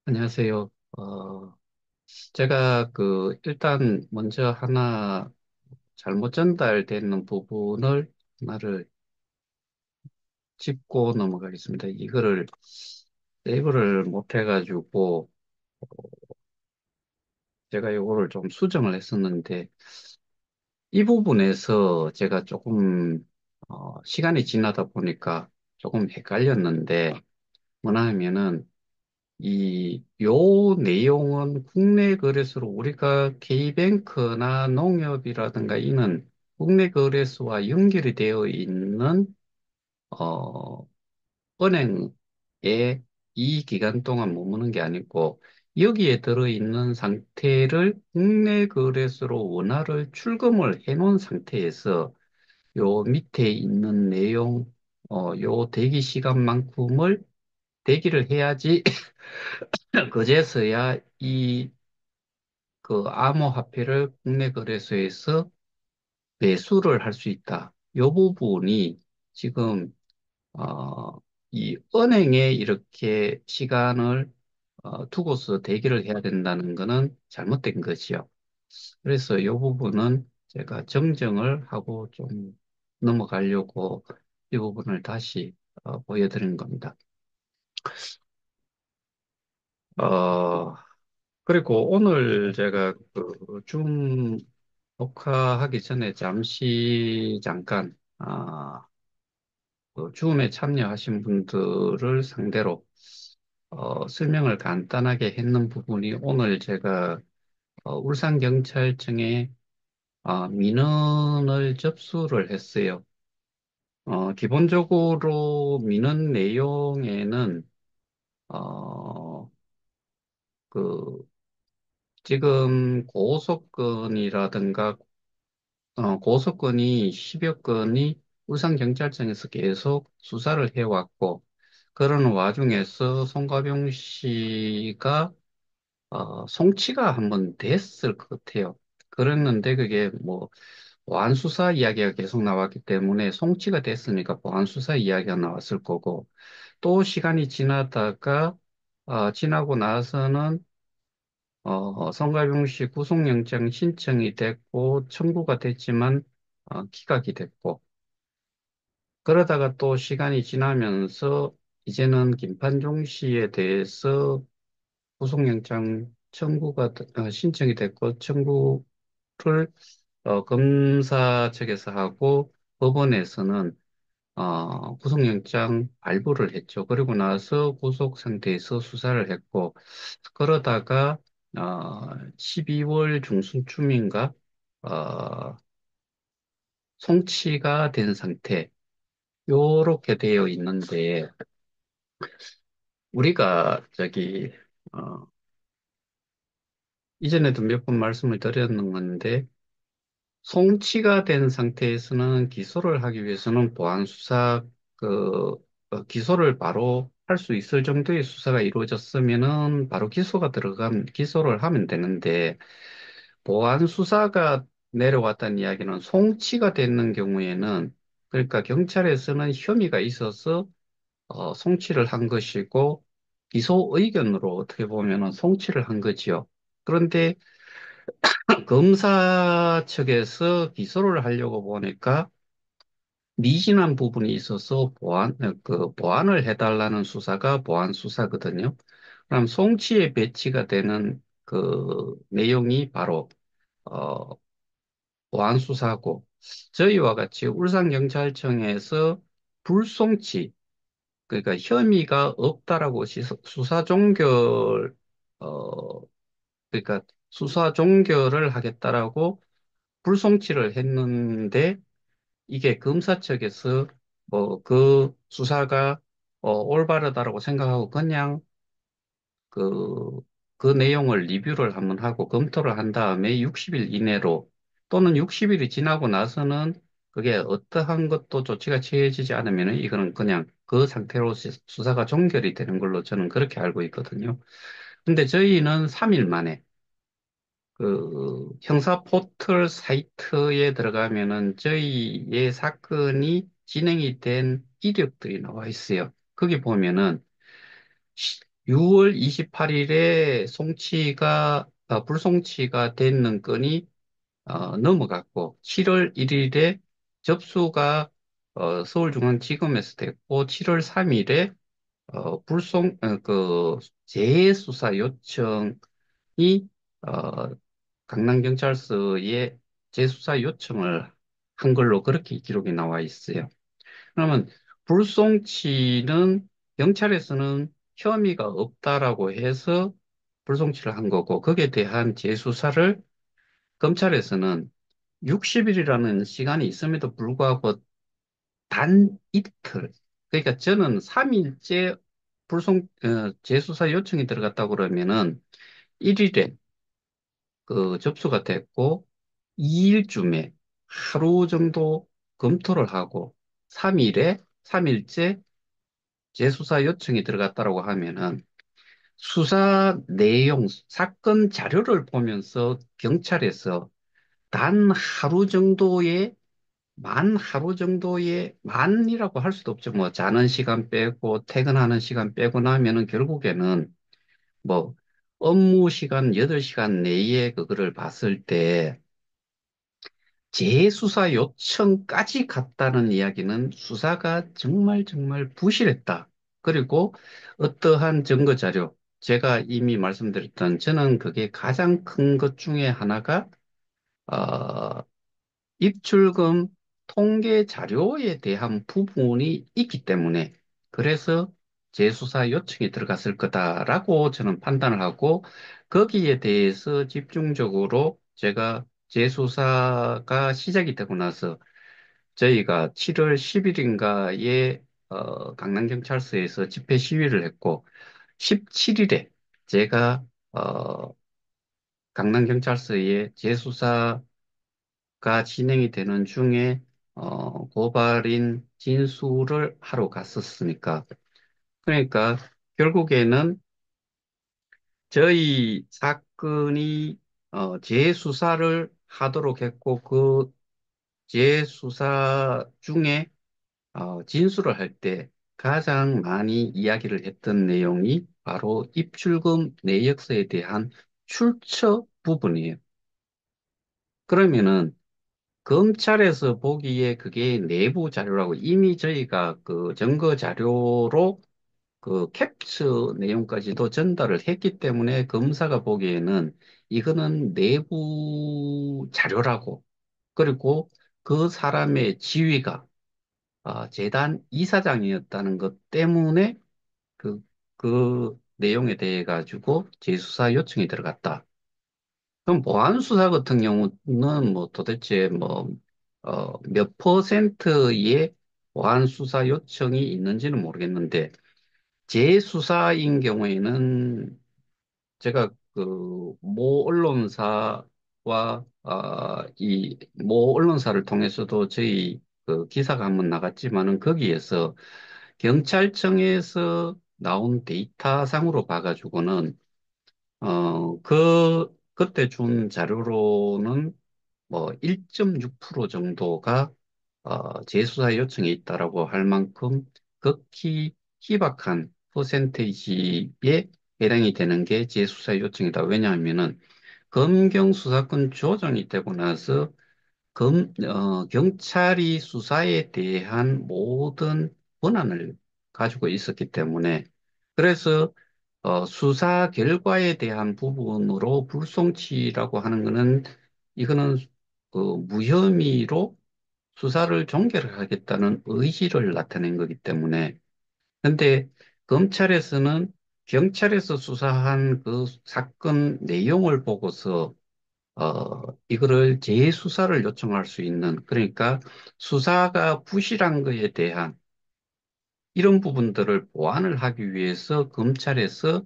안녕하세요. 제가 일단 먼저 하나 잘못 전달되는 부분을 하나를 짚고 넘어가겠습니다. 이거를 세이브를 못 해가지고 제가 이거를 좀 수정을 했었는데 이 부분에서 제가 조금 시간이 지나다 보니까 조금 헷갈렸는데 뭐냐 하면은 요 내용은 국내 거래소로 우리가 K뱅크나 농협이라든가 이는 국내 거래소와 연결이 되어 있는, 어, 은행에 이 기간 동안 머무는 게 아니고 여기에 들어있는 상태를 국내 거래소로 원화를 출금을 해 놓은 상태에서 요 밑에 있는 내용, 요 대기 시간만큼을 대기를 해야지 그제서야 암호화폐를 국내 거래소에서 매수를 할 수 있다. 이 부분이 지금, 이 은행에 이렇게 시간을 두고서 대기를 해야 된다는 것은 잘못된 거지요. 그래서 이 부분은 제가 정정을 하고 좀 넘어가려고 이 부분을 다시 보여드린 겁니다. 어, 그리고 오늘 제가 줌 녹화하기 전에 잠깐, 줌에 참여하신 분들을 상대로 설명을 간단하게 했는 부분이 오늘 제가 울산경찰청에 민원을 접수를 했어요. 기본적으로 민원 내용에는 어, 그 지금 고소건이라든가 고소건이 10여 건이 울산경찰청에서 계속 수사를 해왔고, 그러는 와중에서 송가병 씨가 송치가 한번 됐을 것 같아요. 그랬는데 그게 뭐 보안수사 이야기가 계속 나왔기 때문에 송치가 됐으니까 보안수사 이야기가 나왔을 거고, 또 시간이 지나고 나서는 성가병 씨 구속영장 신청이 됐고, 청구가 됐지만, 기각이 됐고, 그러다가 또 시간이 지나면서, 이제는 김판종 씨에 대해서 구속영장 신청이 됐고, 청구를, 검사 측에서 하고, 법원에서는, 구속영장 발부를 했죠. 그리고 나서 구속 상태에서 수사를 했고, 그러다가 12월 중순쯤인가 어, 송치가 된 상태 요렇게 되어 있는데 우리가 어, 이전에도 몇 번 말씀을 드렸는 건데 송치가 된 상태에서는 기소를 하기 위해서는 보안 수사 기소를 바로 할 수 있을 정도의 수사가 이루어졌으면은 바로 기소를 하면 되는데 보안 수사가 내려왔다는 이야기는 송치가 되는 경우에는 그러니까 경찰에서는 혐의가 있어서 송치를 한 것이고 기소 의견으로 어떻게 보면은 송치를 한 거지요. 그런데 검사 측에서 기소를 하려고 보니까 미진한 부분이 있어서 보완을 해달라는 수사가 보안 수사거든요. 그럼 송치에 배치가 되는 그 내용이 바로 어, 보안수사고 저희와 같이 울산경찰청에서 불송치 그러니까 혐의가 없다라고 수사 종결 어 그러니까 수사 종결을 하겠다라고 불송치를 했는데 이게 검사 측에서 뭐 그 수사가 올바르다라고 생각하고 그냥 그, 그 내용을 리뷰를 한번 하고 검토를 한 다음에 60일 이내로 또는 60일이 지나고 나서는 그게 어떠한 것도 조치가 취해지지 않으면 이거는 그냥 그 상태로 수사가 종결이 되는 걸로 저는 그렇게 알고 있거든요. 근데 저희는 3일 만에 그 형사 포털 사이트에 들어가면은 저희의 사건이 진행이 된 이력들이 나와 있어요. 거기 보면은 6월 28일에 불송치가 되는 건이 넘어갔고, 7월 1일에 접수가 서울중앙지검에서 됐고, 7월 3일에 재수사 요청이 어, 강남경찰서에 재수사 요청을 한 걸로 그렇게 기록이 나와 있어요. 그러면 불송치는 경찰에서는 혐의가 없다라고 해서 불송치를 한 거고, 거기에 대한 재수사를 검찰에서는 60일이라는 시간이 있음에도 불구하고 단 이틀, 그러니까 저는 3일째 재수사 요청이 들어갔다고 그러면은 1일에 그 접수가 됐고, 2일쯤에 하루 정도 검토를 하고, 3일째 재수사 요청이 들어갔다고 하면은 수사 내용, 사건 자료를 보면서 경찰에서 단 하루 정도의 하루 정도의 만이라고 할 수도 없죠. 뭐 자는 시간 빼고 퇴근하는 시간 빼고 나면은 결국에는 뭐 업무 시간 8시간 내에 그거를 봤을 때 재수사 요청까지 갔다는 이야기는 수사가 정말 정말 부실했다. 그리고 어떠한 증거 자료, 제가 이미 말씀드렸던 저는 그게 가장 큰 것 중에 하나가 어, 입출금 통계 자료에 대한 부분이 있기 때문에 그래서 재수사 요청이 들어갔을 거다라고 저는 판단을 하고 거기에 대해서 집중적으로 제가 재수사가 시작이 되고 나서 저희가 7월 10일인가에 강남경찰서에서 집회 시위를 했고 17일에 제가 강남경찰서에 재수사 가 진행이 되는 중에 고발인 진술을 하러 갔었으니까. 그러니까 결국에는 저희 사건이 재수사를 하도록 했고 그 재수사 중에 진술을 할 때 가장 많이 이야기를 했던 내용이 바로 입출금 내역서에 대한 출처 부분이에요. 그러면은 검찰에서 보기에 그게 내부 자료라고 이미 저희가 그 증거 자료로 그 캡처 내용까지도 전달을 했기 때문에 검사가 보기에는 이거는 내부 자료라고 그리고 그 사람의 지위가 재단 이사장이었다는 것 때문에 그, 그 내용에 대해 가지고 재수사 요청이 들어갔다. 그럼 보안수사 같은 경우는 뭐 도대체 몇 퍼센트의 보안수사 요청이 있는지는 모르겠는데, 재수사인 경우에는 제가 그 모 언론사와, 이 모 언론사를 통해서도 저희 그 기사가 한번 나갔지만은 거기에서 경찰청에서 나온 데이터상으로 봐가지고는 그때 준 자료로는 뭐 1.6% 정도가 재수사 요청이 있다라고 할 만큼 극히 희박한 퍼센테이지에 해당이 되는 게 재수사 요청이다. 왜냐하면은 검경 수사권 조정이 되고 나서 경찰이 수사에 대한 모든 권한을 가지고 있었기 때문에 그래서 수사 결과에 대한 부분으로 불송치라고 하는 거는 이거는 그 무혐의로 수사를 종결을 하겠다는 의지를 나타낸 거기 때문에 근데 검찰에서는 경찰에서 수사한 그 사건 내용을 보고서 이거를 재수사를 요청할 수 있는, 그러니까 수사가 부실한 것에 대한 이런 부분들을 보완을 하기 위해서 검찰에서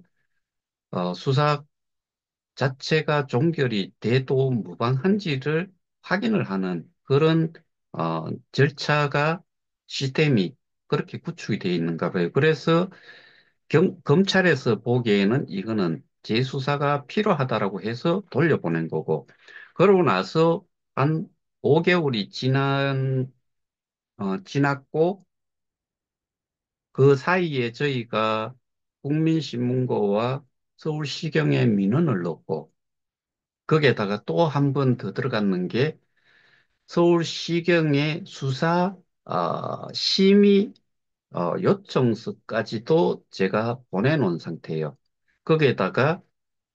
수사 자체가 종결이 돼도 무방한지를 확인을 하는 그런 절차가 시스템이 그렇게 구축이 되어 있는가 봐요. 그래서 검찰에서 보기에는 이거는 재수사가 필요하다라고 해서 돌려보낸 거고, 그러고 나서 한 5개월이 지났고, 그 사이에 저희가 국민신문고와 서울시경의 민원을 넣고 거기에다가 또 한 번 더 들어갔는 게 서울시경의 수사 심의 요청서까지도 제가 보내놓은 상태예요. 거기에다가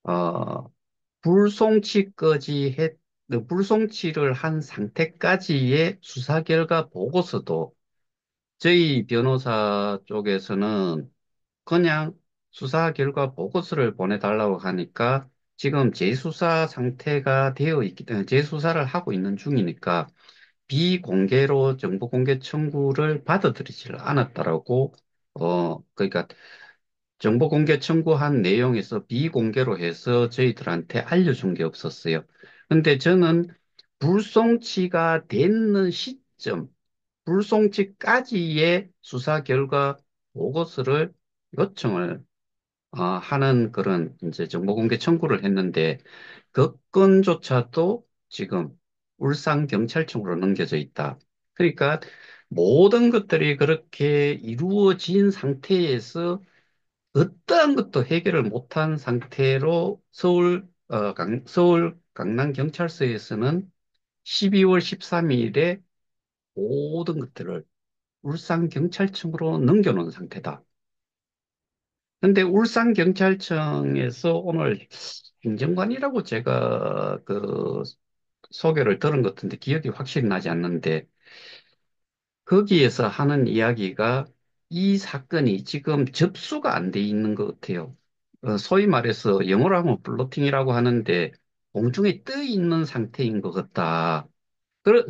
어, 불송치를 한 상태까지의 수사 결과 보고서도 저희 변호사 쪽에서는 그냥 수사 결과 보고서를 보내달라고 하니까 지금 재수사 상태가 되어 있기 때문에 재수사를 하고 있는 중이니까 비공개로 정보 공개 청구를 받아들이지를 않았다라고 그러니까 정보 공개 청구한 내용에서 비공개로 해서 저희들한테 알려준 게 없었어요. 근데 저는 불송치가 됐는 시점, 불송치까지의 수사 결과 보고서를 요청을 하는 그런 이제 정보 공개 청구를 했는데 그 건조차도 지금 울산경찰청으로 넘겨져 있다. 그러니까 모든 것들이 그렇게 이루어진 상태에서 어떠한 것도 해결을 못한 상태로 서울 강남경찰서에서는 12월 13일에 모든 것들을 울산경찰청으로 넘겨놓은 상태다. 근데 울산경찰청에서 오늘 행정관이라고 제가 그 소개를 들은 것 같은데 기억이 확실히 나지 않는데 거기에서 하는 이야기가 이 사건이 지금 접수가 안 돼 있는 것 같아요. 소위 말해서 영어로 하면 플로팅이라고 하는데 공중에 떠 있는 상태인 것 같다.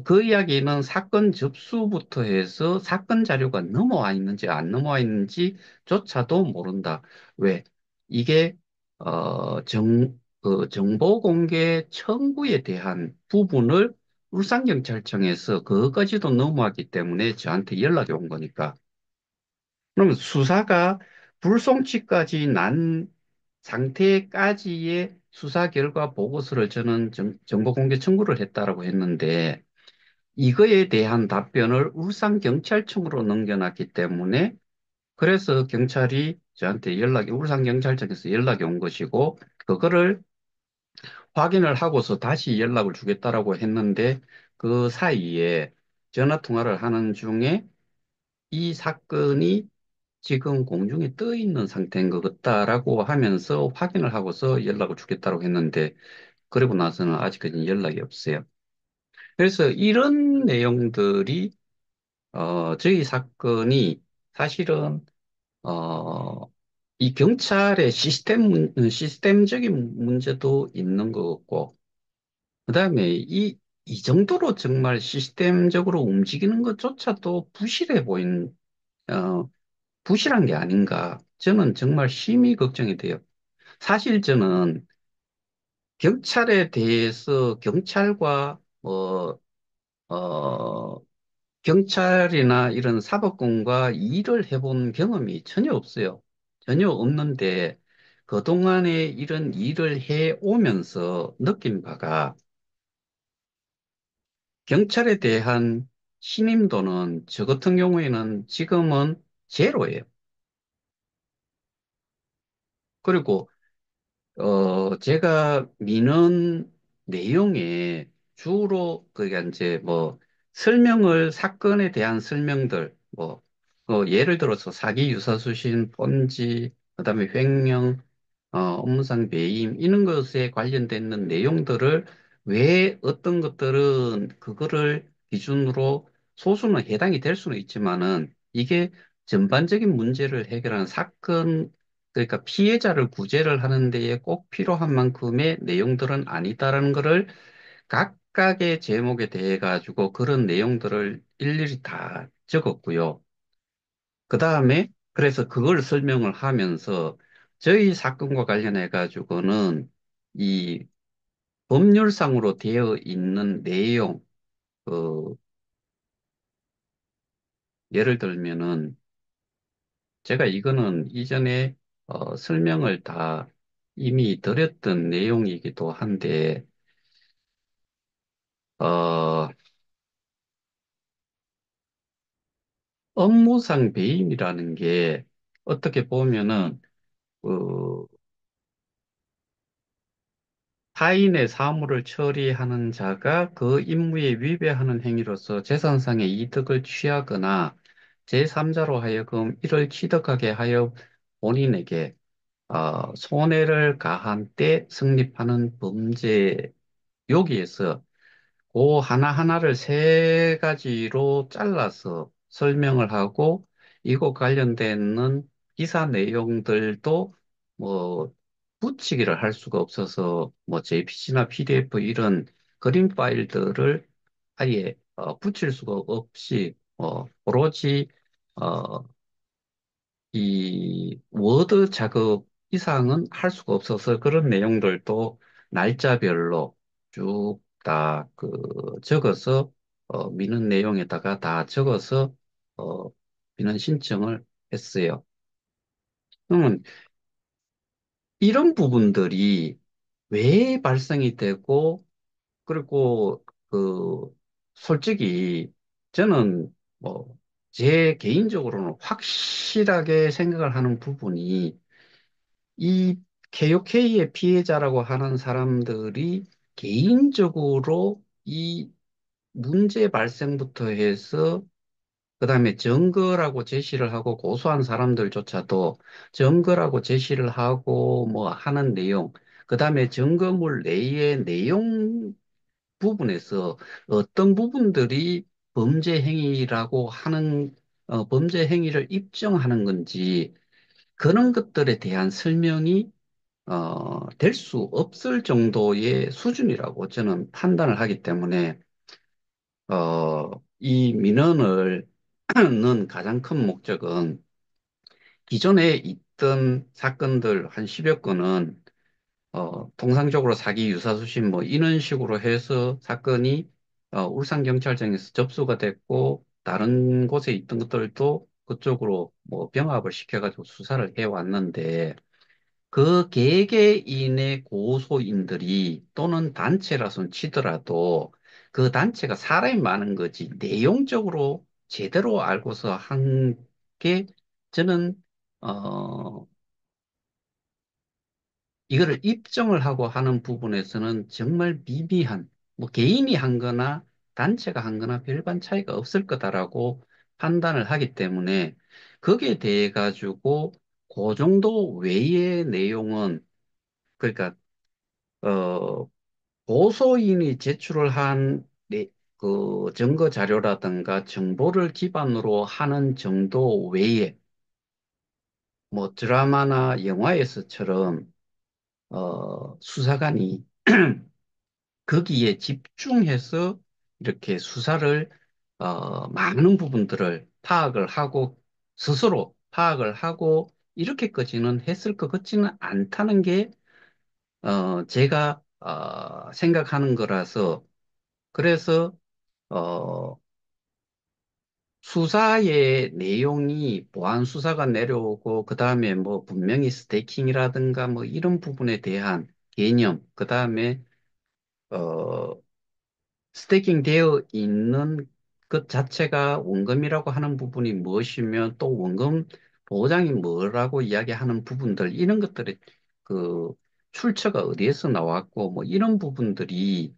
그 이야기는 사건 접수부터 해서 사건 자료가 넘어와 있는지 안 넘어와 있는지조차도 모른다. 왜? 이게 정보 공개 청구에 대한 부분을 울산경찰청에서 그것까지도 넘어왔기 때문에 저한테 연락이 온 거니까. 그러면 수사가 불송치까지 난 상태까지의 수사 결과 보고서를 저는 정보 공개 청구를 했다라고 했는데 이거에 대한 답변을 울산경찰청으로 넘겨놨기 때문에 그래서 경찰이 저한테 울산경찰청에서 연락이 온 것이고 그거를 확인을 하고서 다시 연락을 주겠다라고 했는데 그 사이에 전화 통화를 하는 중에 이 사건이 지금 공중에 떠 있는 상태인 것 같다라고 하면서 확인을 하고서 연락을 주겠다고 했는데 그러고 나서는 아직까지 연락이 없어요. 그래서 이런 내용들이 저희 사건이 사실은, 어, 이 경찰의 시스템적인 문제도 있는 것 같고, 그 다음에 이 정도로 정말 시스템적으로 움직이는 것조차도 어, 부실한 게 아닌가. 저는 정말 심히 걱정이 돼요. 사실 저는 경찰에 대해서 어, 경찰이나 이런 사법권과 일을 해본 경험이 전혀 없어요. 전혀 없는데 그동안에 이런 일을 해 오면서 느낀 바가 경찰에 대한 신임도는 저 같은 경우에는 지금은 제로예요. 그리고 제가 민원 내용에 주로, 그게 이제 뭐, 사건에 대한 설명들, 예를 들어서 사기 유사수신, 본지, 그다음에 횡령, 업무상 배임, 이런 것에 관련된 내용들을 왜 어떤 것들은 그거를 기준으로 소수는 해당이 될 수는 있지만은 이게 전반적인 문제를 해결하는 그러니까 피해자를 구제를 하는 데에 꼭 필요한 만큼의 내용들은 아니다라는 것을 각각의 제목에 대해 가지고 그런 내용들을 일일이 다 적었고요. 그 다음에 그래서 그걸 설명을 하면서 저희 사건과 관련해 가지고는 이 법률상으로 되어 있는 내용, 그 예를 들면은 제가 이거는 이전에 설명을 다 이미 드렸던 내용이기도 한데 어, 업무상 배임이라는 게 어떻게 보면은 그 타인의 사물을 처리하는 자가 그 임무에 위배하는 행위로서 재산상의 이득을 취하거나 제3자로 하여금 이를 취득하게 하여 본인에게 손해를 가한 때 성립하는 범죄. 여기에서 그 하나하나를 세 가지로 잘라서 설명을 하고 이거 관련되는 기사 내용들도 뭐 붙이기를 할 수가 없어서 뭐 JPG나 PDF 이런 그림 파일들을 아예 붙일 수가 없이 오로지 어, 이 워드 작업 이상은 할 수가 없어서 그런 내용들도 날짜별로 쭉 다 적어서 민원 내용에다가 다 적어서 어, 민원 신청을 했어요. 그러면 이런 부분들이 왜 발생이 되고 그리고 솔직히 저는 뭐 제 개인적으로는 확실하게 생각을 하는 부분이 이 KOK의 피해자라고 하는 사람들이 개인적으로 이 문제 발생부터 해서 그다음에 증거라고 제시를 하고 고소한 사람들조차도 증거라고 제시를 하고 뭐 하는 내용, 그다음에 증거물 내의 내용 부분에서 어떤 부분들이 범죄 행위라고 하는 범죄 행위를 입증하는 건지 그런 것들에 대한 설명이 될 수 없을 정도의 수준이라고 저는 판단을 하기 때문에, 이 민원을 는 가장 큰 목적은 기존에 있던 사건들 한 10여 건은, 통상적으로 사기 유사수신 뭐 이런 식으로 해서 사건이, 울산경찰청에서 접수가 됐고, 다른 곳에 있던 것들도 그쪽으로 뭐 병합을 시켜가지고 수사를 해왔는데, 그 개개인의 고소인들이 또는 단체라선 치더라도 그 단체가 사람이 많은 거지 내용적으로 제대로 알고서 한 게 저는 이거를 입증을 하고 하는 부분에서는 정말 미비한 뭐 개인이 한 거나 단체가 한 거나 별반 차이가 없을 거다라고 판단을 하기 때문에 거기에 대해 가지고 그 정도 외의 내용은 그러니까 어, 고소인이 제출을 한 증거 자료라든가 정보를 기반으로 하는 정도 외에 뭐 드라마나 영화에서처럼 수사관이 거기에 집중해서 이렇게 수사를 많은 부분들을 파악을 하고 스스로 파악을 하고 이렇게까지는 했을 것 같지는 않다는 게 제가 생각하는 거라서 그래서 어, 수사의 내용이 보안 수사가 내려오고 그다음에 뭐 분명히 스태킹이라든가 뭐 이런 부분에 대한 개념 그다음에 어, 스태킹 되어 있는 것 자체가 원금이라고 하는 부분이 무엇이면 또 원금 보장이 뭐라고 이야기하는 부분들 이런 것들의 그 출처가 어디에서 나왔고 뭐 이런 부분들이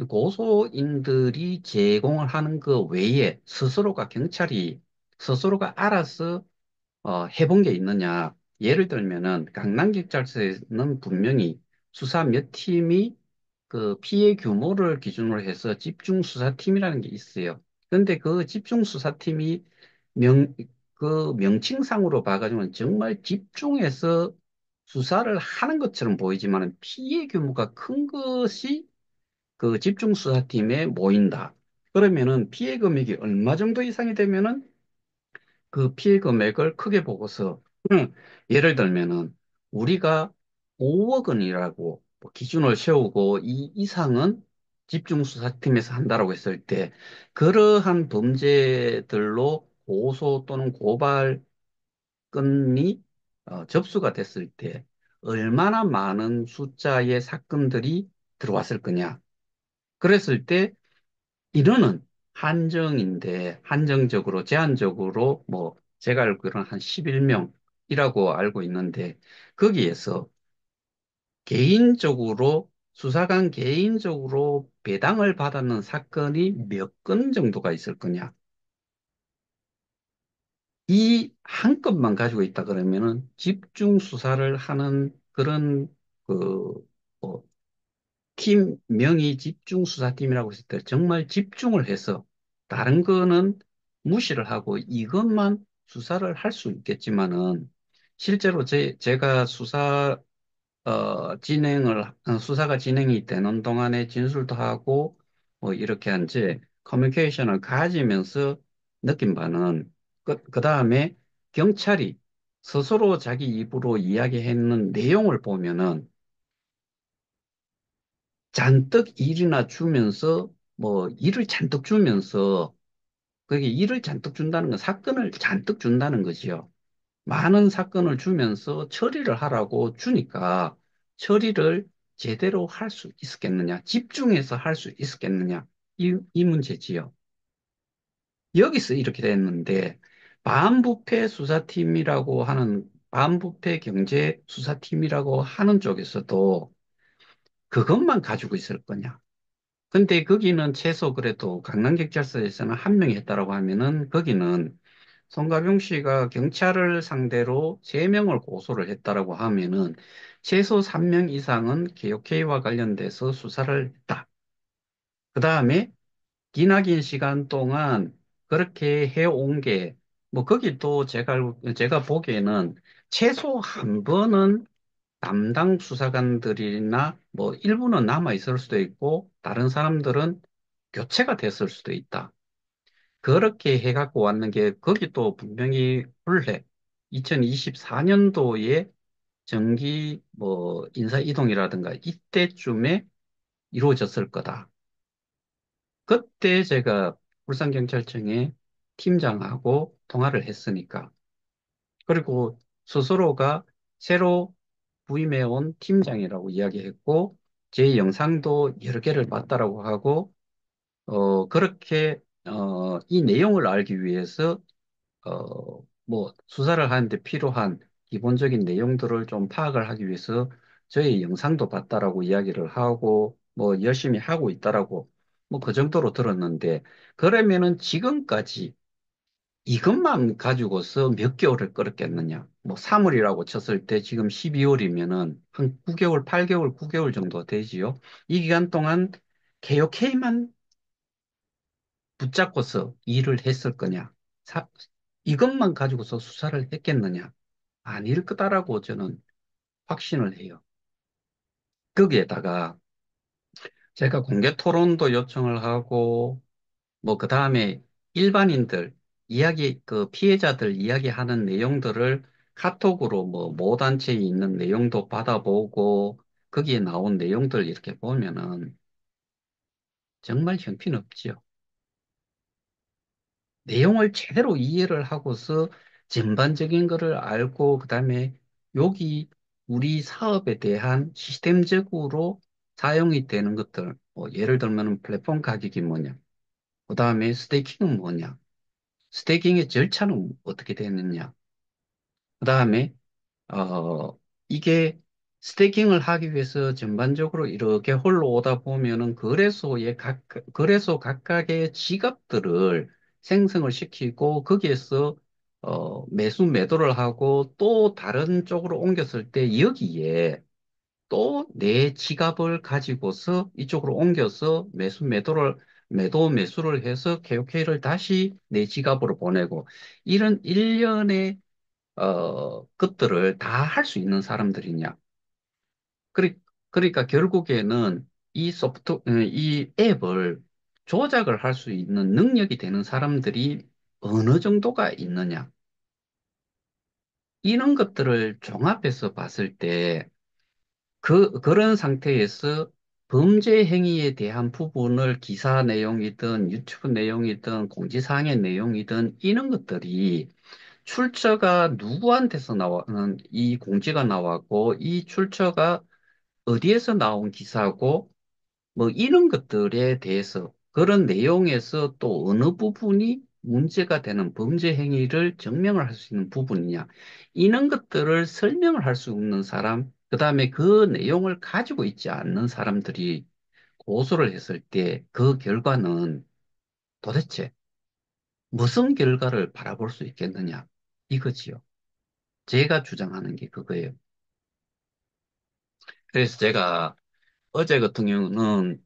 고소인들이 제공을 하는 그 외에 스스로가 경찰이 스스로가 알아서 해본 게 있느냐. 예를 들면은 강남경찰서에는 분명히 수사 몇 팀이 그 피해 규모를 기준으로 해서 집중수사팀이라는 게 있어요. 그런데 그 집중수사팀이 명, 그 명칭상으로 봐가지고는 정말 집중해서 수사를 하는 것처럼 보이지만 피해 규모가 큰 것이 그 집중수사팀에 모인다. 그러면은 피해 금액이 얼마 정도 이상이 되면은 그 피해 금액을 크게 보고서 예를 들면은 우리가 5억 원이라고 뭐 기준을 세우고 이 이상은 집중수사팀에서 한다라고 했을 때 그러한 범죄들로 고소 또는 고발 건이 접수가 됐을 때 얼마나 많은 숫자의 사건들이 들어왔을 거냐. 그랬을 때 인원은 한정인데 한정적으로 제한적으로 뭐 제가 알기로는 한 11명 알고 있는데 거기에서 개인적으로 수사관 개인적으로 배당을 받았는 사건이 몇 건 정도가 있을 거냐? 이 한 건만 가지고 있다 그러면은 집중 수사를 하는 그런 그 뭐, 팀명이 집중수사팀이라고 했을 때 정말 집중을 해서 다른 거는 무시를 하고 이것만 수사를 할 수 있겠지만은 실제로 제가 수사가 진행이 되는 동안에 진술도 하고 뭐 이렇게 한지 커뮤니케이션을 가지면서 느낀 바는 그 다음에 경찰이 스스로 자기 입으로 이야기했는 내용을 보면은 잔뜩 일이나 주면서 뭐 일을 잔뜩 주면서 그게 일을 잔뜩 준다는 건 사건을 잔뜩 준다는 거지요. 많은 사건을 주면서 처리를 하라고 주니까 처리를 제대로 할 수 있었겠느냐, 집중해서 할 수 있었겠느냐, 이 문제지요. 여기서 이렇게 됐는데 반부패 경제 수사팀이라고 하는 쪽에서도 그것만 가지고 있을 거냐? 근데 거기는 최소 그래도 강남경찰서에서는 한 명이 했다라고 하면은 거기는 송가병 씨가 경찰을 상대로 세 명을 고소를 했다라고 하면은 최소 3명 이상은 개혁회의와 관련돼서 수사를 했다. 그 다음에 기나긴 시간 동안 그렇게 해온 게 뭐 거기 또 제가 보기에는 최소 한 번은 담당 수사관들이나 뭐 일부는 남아 있을 수도 있고 다른 사람들은 교체가 됐을 수도 있다. 그렇게 해갖고 왔는 게 거기 또 분명히 올해 2024년도에 정기 뭐 인사 이동이라든가 이때쯤에 이루어졌을 거다. 그때 제가 울산경찰청의 팀장하고 통화를 했으니까 그리고 스스로가 새로 부임해온 팀장이라고 이야기했고, 제 영상도 여러 개를 봤다라고 하고, 이 내용을 알기 위해서, 수사를 하는데 필요한 기본적인 내용들을 좀 파악을 하기 위해서 저의 영상도 봤다라고 이야기를 하고, 뭐, 열심히 하고 있다라고, 뭐, 그 정도로 들었는데, 그러면은 지금까지 이것만 가지고서 몇 개월을 끌었겠느냐? 뭐 3월이라고 쳤을 때 지금 12월이면은 한 9개월, 8개월, 9개월 정도 되지요. 이 기간 동안 개혁회의만 붙잡고서 일을 했을 거냐? 사- 이것만 가지고서 수사를 했겠느냐? 아닐 거다라고 저는 확신을 해요. 거기에다가 제가 공개 토론도 요청을 하고 뭐, 그 다음에 일반인들, 피해자들 이야기하는 내용들을 카톡으로 뭐, 모 단체에 있는 내용도 받아보고, 거기에 나온 내용들 이렇게 보면은 정말 형편없지요. 내용을 제대로 이해를 하고서 전반적인 거를 알고, 그 다음에 여기 우리 사업에 대한 시스템적으로 사용이 되는 것들, 뭐, 예를 들면 플랫폼 가격이 뭐냐, 그 다음에 스테이킹은 뭐냐, 스테이킹의 절차는 어떻게 되느냐? 그다음에 이게 스테이킹을 하기 위해서 전반적으로 이렇게 홀로오다 보면은 거래소 각각의 지갑들을 생성을 시키고 거기에서 매수매도를 하고 또 다른 쪽으로 옮겼을 때 여기에 또 내 지갑을 가지고서 이쪽으로 옮겨서 매수를 해서 KOK를 다시 내 지갑으로 보내고 이런 일련의 것들을 다 할 수 있는 사람들이냐. 그리, 그러니까 결국에는 이 앱을 조작을 할 수 있는 능력이 되는 사람들이 어느 정도가 있느냐. 이런 것들을 종합해서 봤을 때 그런 상태에서 범죄 행위에 대한 부분을 기사 내용이든 유튜브 내용이든 공지사항의 내용이든 이런 것들이 출처가 누구한테서 나왔는 이 공지가 나왔고 이 출처가 어디에서 나온 기사고 뭐 이런 것들에 대해서 그런 내용에서 또 어느 부분이 문제가 되는 범죄 행위를 증명을 할 수 있는 부분이냐. 이런 것들을 설명을 할 수 없는 사람, 그다음에 그 내용을 가지고 있지 않는 사람들이 고소를 했을 때 그 결과는 도대체 무슨 결과를 바라볼 수 있겠느냐. 이거지요. 제가 주장하는 게 그거예요. 그래서 제가 어제 같은 경우는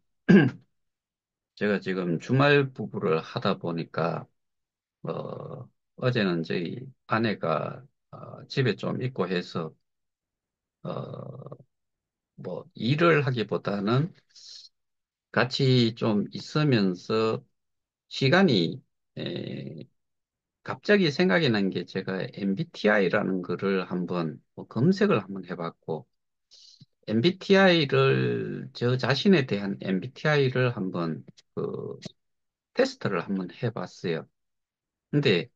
제가 지금 주말 부부를 하다 보니까 어제는 저희 아내가 집에 좀 있고 해서 어, 뭐 일을 하기보다는 같이 좀 있으면서 시간이 에, 갑자기 생각이 난 게 제가 MBTI라는 거를 한번 뭐 검색을 한번 해봤고 MBTI를 저 자신에 대한 MBTI를 한번 그 테스트를 한번 해봤어요. 근데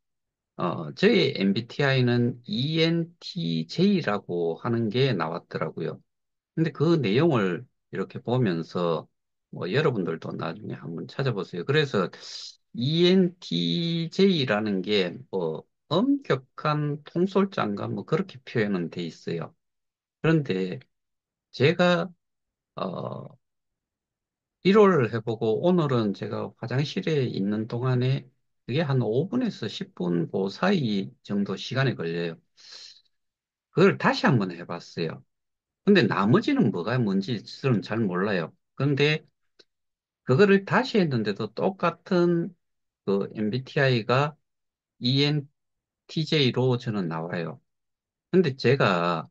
저희 MBTI는 ENTJ라고 하는 게 나왔더라고요. 근데 그 내용을 이렇게 보면서 뭐 여러분들도 나중에 한번 찾아보세요. 그래서 ENTJ라는 게 뭐 엄격한 통솔자인가 뭐 그렇게 표현은 돼 있어요. 그런데 제가 어, 1호를 해보고 오늘은 제가 화장실에 있는 동안에 그게 한 5분에서 10분 그 사이 정도 시간이 걸려요. 그걸 다시 한번 해봤어요. 근데 나머지는 뭐가 뭔지 저는 잘 몰라요. 근데 그거를 다시 했는데도 똑같은 그 MBTI가 ENTJ로 저는 나와요. 근데 제가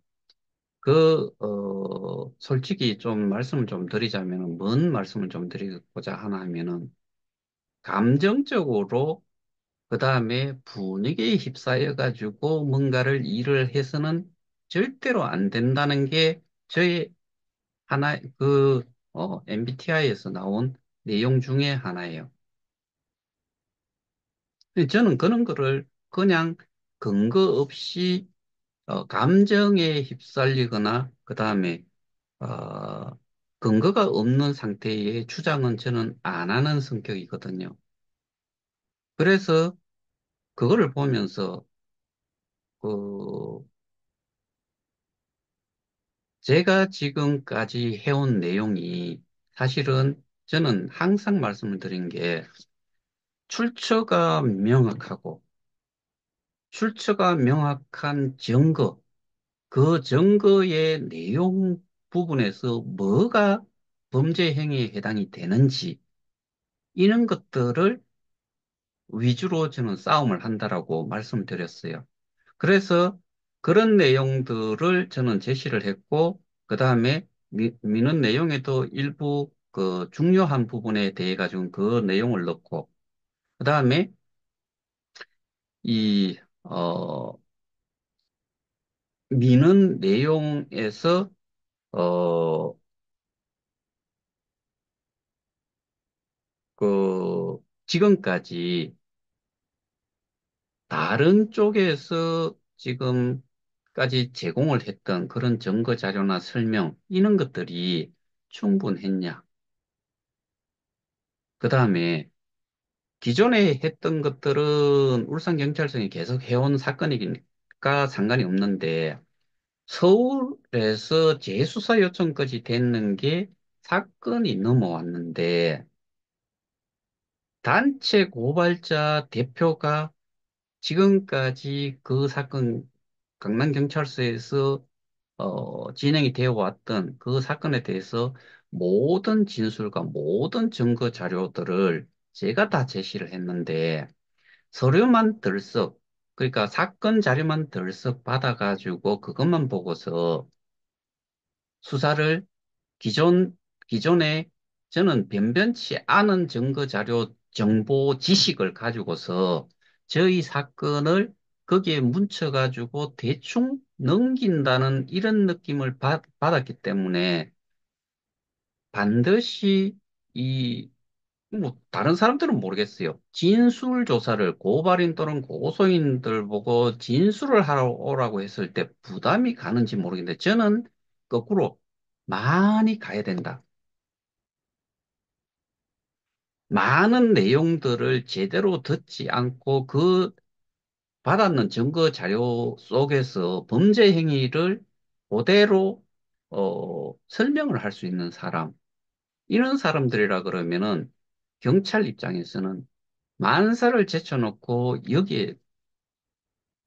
솔직히 좀 말씀을 좀 드리자면, 뭔 말씀을 좀 드리고자 하나 하면은, 감정적으로, 그 다음에 분위기에 휩싸여가지고 뭔가를 일을 해서는 절대로 안 된다는 게 저의 MBTI에서 나온 내용 중에 하나예요. 저는 그런 거를 그냥 근거 없이 감정에 휩쓸리거나 그 다음에 어, 근거가 없는 상태의 주장은 저는 안 하는 성격이거든요. 그래서 그거를 보면서 그 제가 지금까지 해온 내용이 사실은 저는 항상 말씀을 드린 게 출처가 명확하고 출처가 명확한 증거, 그 증거의 내용 부분에서 뭐가 범죄 행위에 해당이 되는지 이런 것들을 위주로 저는 싸움을 한다라고 말씀드렸어요. 그래서 그런 내용들을 저는 제시를 했고, 그 다음에 민원 내용에도 일부 그 중요한 부분에 대해 가지고 그 내용을 넣고, 그 다음에 이, 민원 내용에서, 어, 지금까지 다른 쪽에서 지금까지 제공을 했던 그런 증거 자료나 설명, 이런 것들이 충분했냐? 그 다음에 기존에 했던 것들은 울산경찰청이 계속 해온 사건이니까 상관이 없는데 서울에서 재수사 요청까지 됐는 게 사건이 넘어왔는데 단체 고발자 대표가 지금까지 그 사건 강남경찰서에서 진행이 되어 왔던 그 사건에 대해서 모든 진술과 모든 증거 자료들을 제가 다 제시를 했는데 서류만 들썩, 그러니까 사건 자료만 들썩 받아가지고 그것만 보고서 수사를 기존, 기존에 저는 변변치 않은 증거 자료, 정보, 지식을 가지고서 저희 사건을 거기에 뭉쳐가지고 대충 넘긴다는 이런 느낌을 받았기 때문에 반드시 뭐, 다른 사람들은 모르겠어요. 진술 조사를 고발인 또는 고소인들 보고 진술을 하러 오라고 했을 때 부담이 가는지 모르겠는데 저는 거꾸로 많이 가야 된다. 많은 내용들을 제대로 듣지 않고 그 받았는 증거 자료 속에서 범죄 행위를 그대로 설명을 할 수 있는 사람, 이런 사람들이라 그러면은 경찰 입장에서는 만사를 제쳐놓고 여기에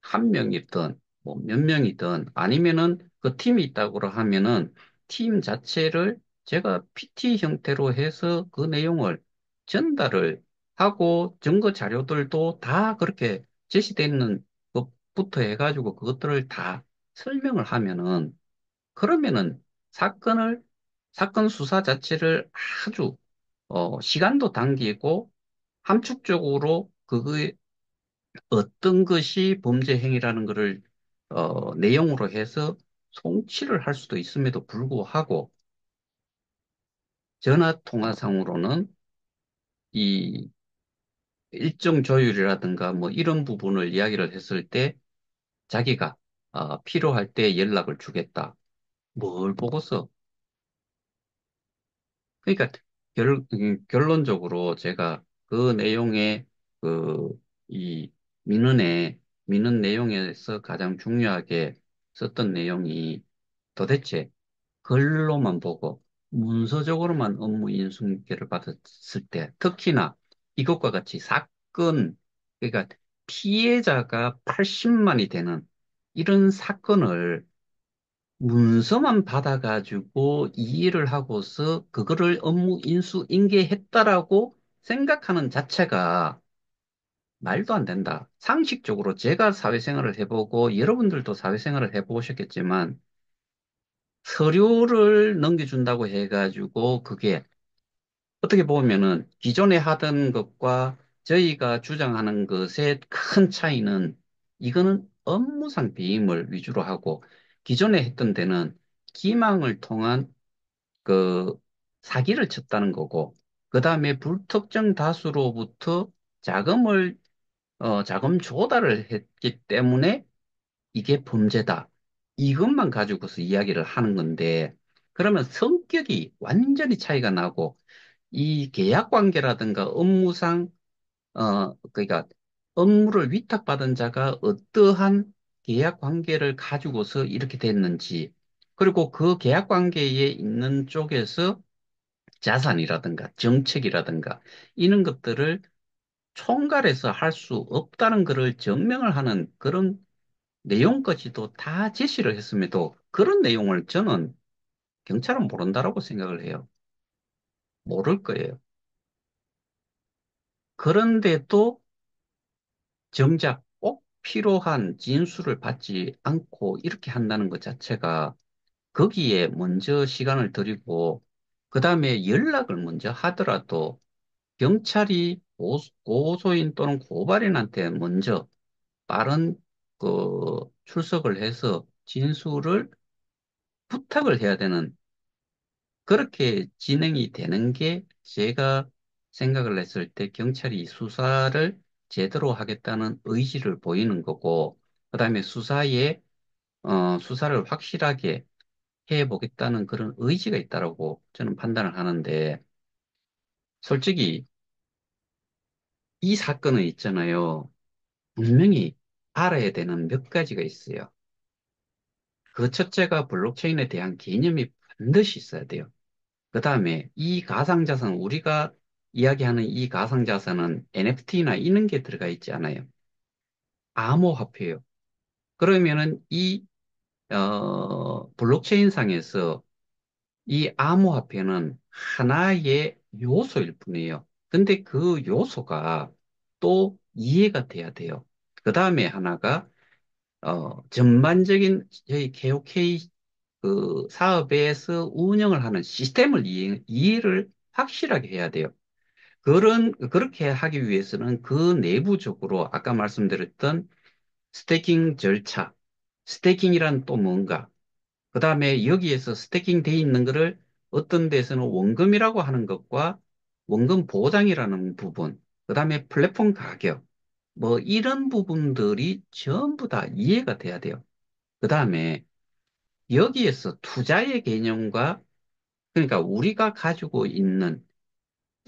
한 명이든 뭐 몇 명이든 아니면은 그 팀이 있다고 하면은 팀 자체를 제가 PT 형태로 해서 그 내용을 전달을 하고 증거 자료들도 다 그렇게 제시되어 있는 것부터 해가지고 그것들을 다 설명을 하면은 그러면은 사건을 사건 수사 자체를 아주 시간도 당기고 함축적으로 그거에 어떤 것이 범죄 행위라는 것을 내용으로 해서 송치를 할 수도 있음에도 불구하고 전화 통화상으로는 이 일정 조율이라든가 뭐 이런 부분을 이야기를 했을 때 자기가 필요할 때 연락을 주겠다. 뭘 보고서 그러니까 결론적으로 제가 그 내용의 그 이 민원 내용에서 가장 중요하게 썼던 내용이 도대체 글로만 보고 문서적으로만 업무 인수인계를 받았을 때 특히나 이것과 같이 사건 그러니까 피해자가 80만이 되는 이런 사건을 문서만 받아가지고 이해를 하고서 그거를 업무 인수인계했다라고 생각하는 자체가 말도 안 된다. 상식적으로 제가 사회생활을 해보고 여러분들도 사회생활을 해보셨겠지만 서류를 넘겨준다고 해가지고 그게 어떻게 보면은 기존에 하던 것과 저희가 주장하는 것의 큰 차이는 이거는 업무상 배임을 위주로 하고 기존에 했던 데는 기망을 통한 그 사기를 쳤다는 거고 그 다음에 불특정 다수로부터 자금을 자금 조달을 했기 때문에 이게 범죄다. 이것만 가지고서 이야기를 하는 건데, 그러면 성격이 완전히 차이가 나고, 이 계약 관계라든가 업무상, 그러니까 업무를 위탁받은 자가 어떠한 계약 관계를 가지고서 이렇게 됐는지, 그리고 그 계약 관계에 있는 쪽에서 자산이라든가 정책이라든가 이런 것들을 총괄해서 할 수 없다는 것을 증명을 하는 그런 내용까지도 다 제시를 했음에도 그런 내용을 저는 경찰은 모른다라고 생각을 해요. 모를 거예요. 그런데도 정작 꼭 필요한 진술을 받지 않고 이렇게 한다는 것 자체가 거기에 먼저 시간을 들이고 그 다음에 연락을 먼저 하더라도 경찰이 고소인 또는 고발인한테 먼저 빠른 출석을 해서 진술을 부탁을 해야 되는 그렇게 진행이 되는 게 제가 생각을 했을 때 경찰이 수사를 제대로 하겠다는 의지를 보이는 거고, 그다음에 수사를 확실하게 해보겠다는 그런 의지가 있다라고 저는 판단을 하는데, 솔직히 이 사건은 있잖아요. 분명히 알아야 되는 몇 가지가 있어요. 그 첫째가 블록체인에 대한 개념이 반드시 있어야 돼요. 그 다음에 이 가상자산, 우리가 이야기하는 이 가상자산은 NFT나 이런 게 들어가 있지 않아요. 암호화폐예요. 그러면은 블록체인 상에서 이 암호화폐는 하나의 요소일 뿐이에요. 근데 그 요소가 또 이해가 돼야 돼요. 그 다음에 하나가, 전반적인 저희 KOK 그 사업에서 운영을 하는 시스템을 이해를 확실하게 해야 돼요. 그렇게 하기 위해서는 그 내부적으로 아까 말씀드렸던 스테이킹 절차, 스테이킹이란 또 뭔가, 그 다음에 여기에서 스테이킹 돼 있는 거를 어떤 데서는 원금이라고 하는 것과 원금 보장이라는 부분, 그 다음에 플랫폼 가격, 뭐 이런 부분들이 전부 다 이해가 돼야 돼요. 그 다음에 여기에서 투자의 개념과 그러니까 우리가 가지고 있는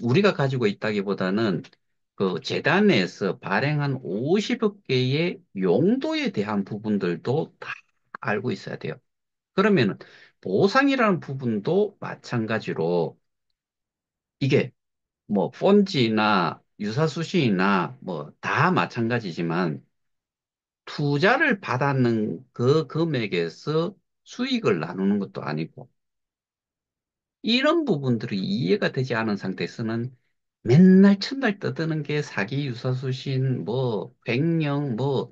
우리가 가지고 있다기보다는 그 재단에서 발행한 50억 개의 용도에 대한 부분들도 다 알고 있어야 돼요. 그러면은 보상이라는 부분도 마찬가지로 이게 뭐 폰지나 유사수신이나 뭐 다 마찬가지지만 투자를 받았는 그 금액에서 수익을 나누는 것도 아니고 이런 부분들이 이해가 되지 않은 상태에서는 맨날 첫날 떠드는 게 사기 유사수신 뭐 횡령 뭐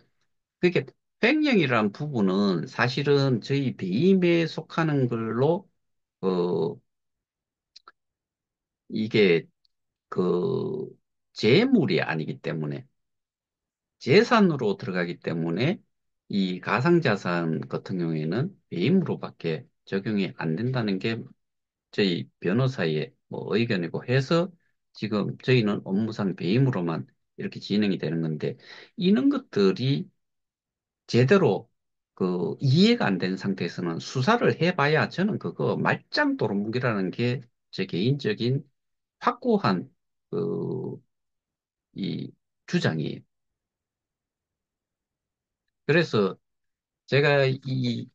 그게 횡령이라는 부분은 사실은 저희 배임에 속하는 걸로 어 이게 그 재물이 아니기 때문에 재산으로 들어가기 때문에 이 가상자산 같은 경우에는 배임으로밖에 적용이 안 된다는 게 저희 변호사의 뭐 의견이고 해서 지금 저희는 업무상 배임으로만 이렇게 진행이 되는 건데 이런 것들이 제대로 그 이해가 안 되는 상태에서는 수사를 해봐야 저는 그거 말짱 도루묵이라는 게 제 개인적인 확고한 그 이 주장이에요. 그래서 제가 이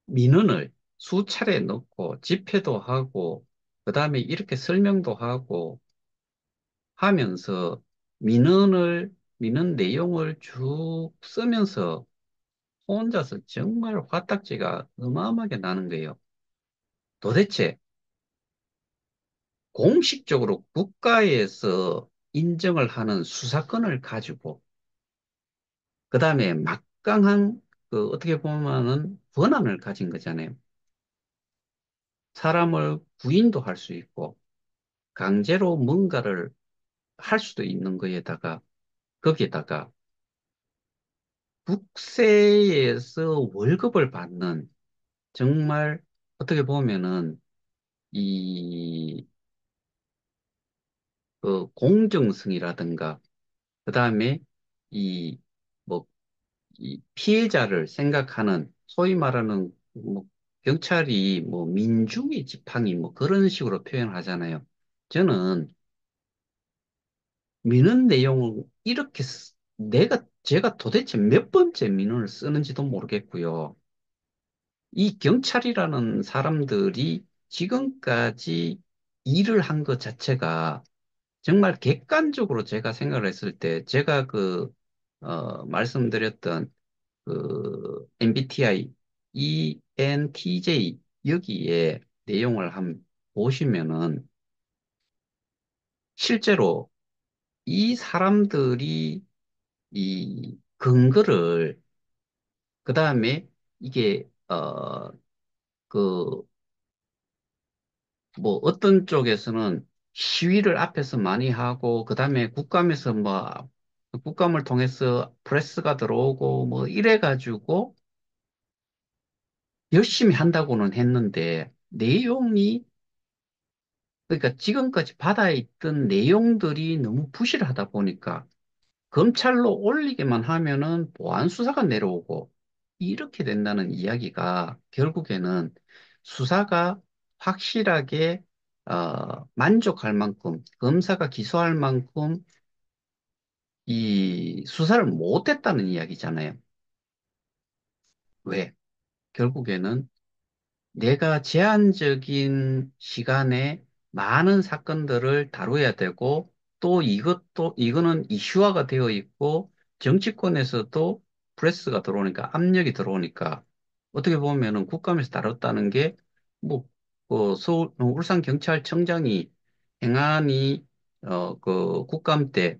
민원을 수차례 넣고 집회도 하고 그다음에 이렇게 설명도 하고 하면서 민원 내용을 쭉 쓰면서 혼자서 정말 화딱지가 어마어마하게 나는 거예요. 도대체 공식적으로 국가에서 인정을 하는 수사권을 가지고 그다음에 막강한 그 어떻게 보면은 권한을 가진 거잖아요. 사람을 구인도 할 수 있고 강제로 뭔가를 할 수도 있는 거에다가 거기에다가 국세에서 월급을 받는 정말 어떻게 보면은 이 그 공정성이라든가 그다음에 이 뭐 이 피해자를 생각하는 소위 말하는 뭐 경찰이 뭐 민중의 지팡이 뭐 그런 식으로 표현하잖아요. 저는 민원 내용을 이렇게 제가 도대체 몇 번째 민원을 쓰는지도 모르겠고요. 이 경찰이라는 사람들이 지금까지 일을 한 것 자체가 정말 객관적으로 제가 생각을 했을 때 제가 말씀드렸던 그 MBTI, ENTJ 여기에 내용을 한번 보시면은 실제로 이 사람들이 이 근거를 그 다음에 이게 그 뭐 어떤 쪽에서는 시위를 앞에서 많이 하고 그 다음에 국감에서 뭐 국감을 통해서 프레스가 들어오고 뭐 이래 가지고 열심히 한다고는 했는데 내용이 그러니까 지금까지 받아있던 내용들이 너무 부실하다 보니까 검찰로 올리기만 하면은 보안 수사가 내려오고 이렇게 된다는 이야기가 결국에는 수사가 확실하게 만족할 만큼 검사가 기소할 만큼 이 수사를 못했다는 이야기잖아요. 왜? 결국에는 내가 제한적인 시간에 많은 사건들을 다뤄야 되고 또 이거는 이슈화가 되어 있고 정치권에서도 프레스가 들어오니까 압력이 들어오니까 어떻게 보면은 국감에서 다뤘다는 게 뭐, 울산경찰청장이 행안위, 국감 때,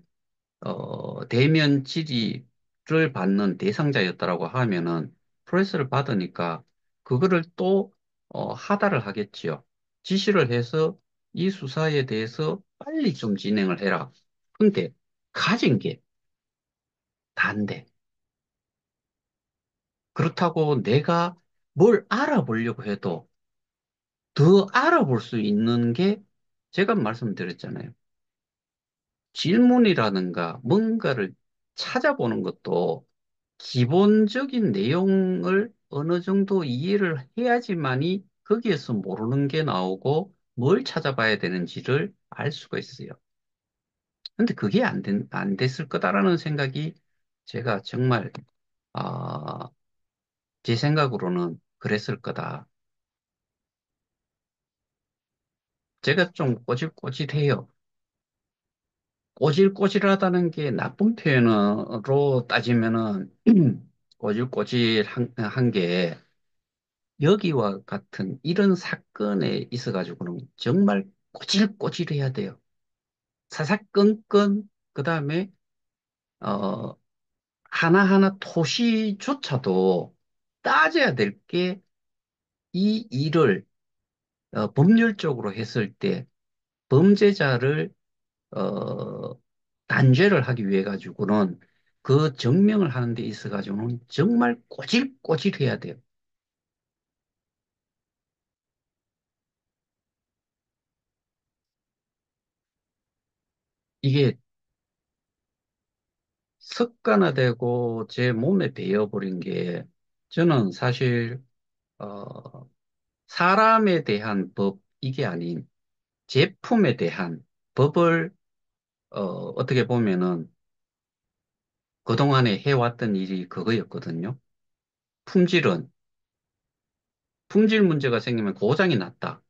대면 질의를 받는 대상자였다라고 하면은 프레스를 받으니까 그거를 또 하다를 하겠지요. 지시를 해서 이 수사에 대해서 빨리 좀 진행을 해라. 근데 가진 게 다인데 그렇다고 내가 뭘 알아보려고 해도 더 알아볼 수 있는 게 제가 말씀드렸잖아요. 질문이라든가 뭔가를 찾아보는 것도 기본적인 내용을 어느 정도 이해를 해야지만이 거기에서 모르는 게 나오고 뭘 찾아봐야 되는지를 알 수가 있어요. 근데 그게 안 됐을 거다라는 생각이 제가 정말, 아, 제 생각으로는 그랬을 거다. 제가 좀 꼬질꼬질해요. 꼬질꼬질하다는 게 나쁜 표현으로 따지면은 꼬질꼬질한 게 여기와 같은 이런 사건에 있어가지고는 정말 꼬질꼬질해야 돼요. 사사건건 그다음에 어 하나하나 토시조차도 따져야 될 게 이 일을 법률적으로 했을 때 범죄자를 어, 단죄를 하기 위해 가지고는 그 증명을 하는 데 있어 가지고는 정말 꼬질꼬질해야 돼요. 이게 습관화되고 제 몸에 배어버린 게 저는 사실 어, 사람에 대한 법 이게 아닌 제품에 대한 법을 어떻게 보면은 그동안에 해왔던 일이 그거였거든요. 품질은 품질 문제가 생기면 고장이 났다.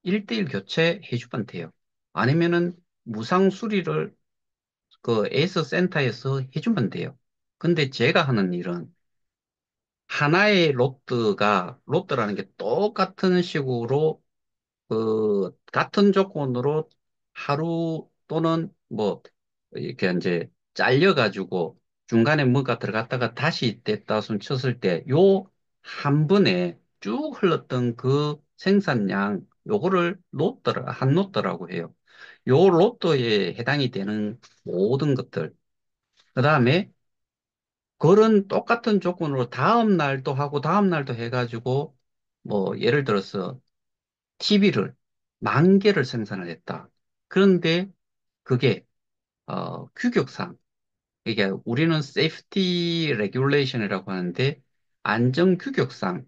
1대1 교체해 주면 돼요. 아니면은 무상 수리를 그 에이스 센터에서 해주면 돼요. 근데 제가 하는 일은 하나의 로트라는 게 똑같은 식으로 같은 조건으로 하루 또는 뭐, 이렇게 이제 잘려가지고 중간에 뭐가 들어갔다가 다시 뗐다 손 쳤을 때 요 한 번에 쭉 흘렀던 그 생산량, 요거를 한 로또라고 해요. 요 로또에 해당이 되는 모든 것들. 그 다음에 그런 똑같은 조건으로 다음 날도 하고 다음 날도 해가지고 뭐 예를 들어서 TV를 10,000개를 생산을 했다. 그런데 그게 규격상 이게 우리는 세이프티 레귤레이션이라고 하는데 안전 규격상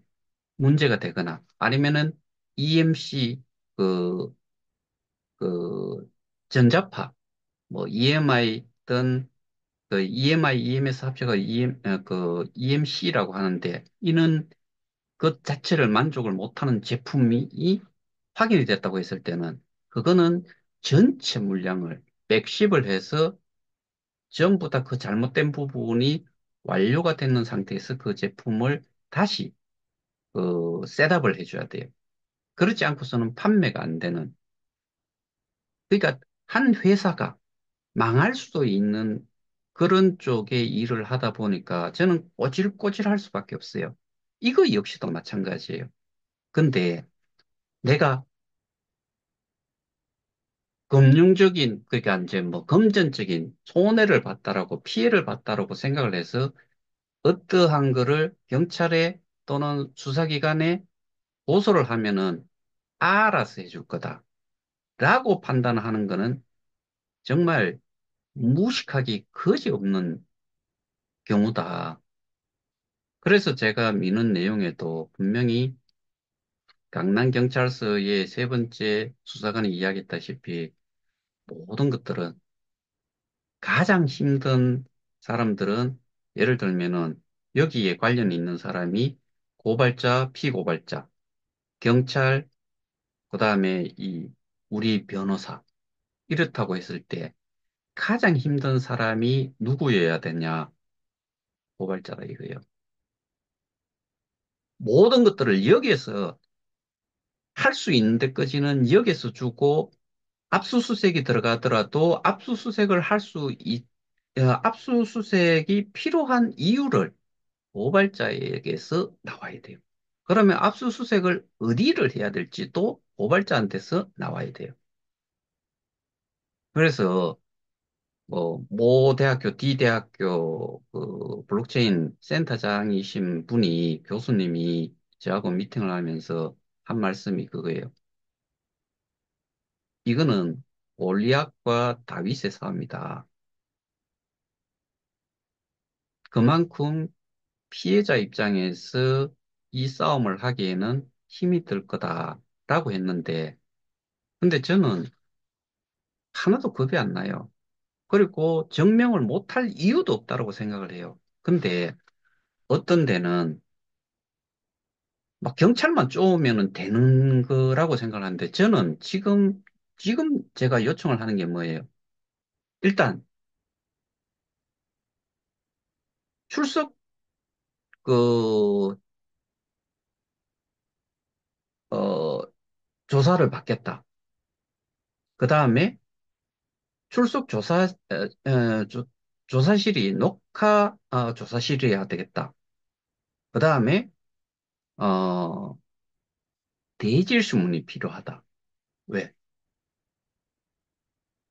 문제가 되거나 아니면은 EMC 그, 그 전자파 뭐 EMI든 그 EMI, EMS 합쳐가 그 EMC라고 하는데 이는 그 자체를 만족을 못하는 제품이 확인이 됐다고 했을 때는 그거는 전체 물량을 백십을 해서 전부 다 그 잘못된 부분이 완료가 되는 상태에서 그 제품을 다시 셋업을 해줘야 돼요. 그렇지 않고서는 판매가 안 되는. 그러니까 한 회사가 망할 수도 있는 그런 쪽의 일을 하다 보니까 저는 꼬질꼬질할 수밖에 없어요. 이거 역시도 마찬가지예요. 근데 내가 금융적인, 그러니까 이제 뭐 금전적인 손해를 봤다라고 피해를 봤다라고 생각을 해서 어떠한 거를 경찰에 또는 수사기관에 고소를 하면은 알아서 해줄 거다. 라고 판단하는 거는 정말 무식하기 그지없는 경우다. 그래서 제가 미는 내용에도 분명히 강남경찰서의 세 번째 수사관이 이야기했다시피 모든 것들은 가장 힘든 사람들은 예를 들면은 여기에 관련 있는 사람이 고발자, 피고발자, 경찰, 그다음에 이 우리 변호사 이렇다고 했을 때 가장 힘든 사람이 누구여야 되냐? 고발자다 이거예요. 모든 것들을 여기에서 할 수 있는 데까지는 여기에서 주고 압수수색이 들어가더라도 압수수색을 압수수색이 필요한 이유를 고발자에게서 나와야 돼요. 그러면 압수수색을 어디를 해야 될지도 고발자한테서 나와야 돼요. 그래서 뭐, 모 대학교, D 대학교 그 블록체인 센터장이신 분이 교수님이 저하고 미팅을 하면서 한 말씀이 그거예요. 이거는 골리앗과 다윗의 싸움이다. 그만큼 피해자 입장에서 이 싸움을 하기에는 힘이 들 거다라고 했는데, 근데 저는 하나도 겁이 안 나요. 그리고 증명을 못할 이유도 없다고 생각을 해요. 근데 어떤 데는 막 경찰만 쪼으면 되는 거라고 생각을 하는데 저는 지금 제가 요청을 하는 게 뭐예요? 일단 출석 그, 어, 조사를 받겠다. 그 다음에 출석 조사실이 조사실이어야 되겠다. 그 다음에, 어, 대질신문이 필요하다. 왜?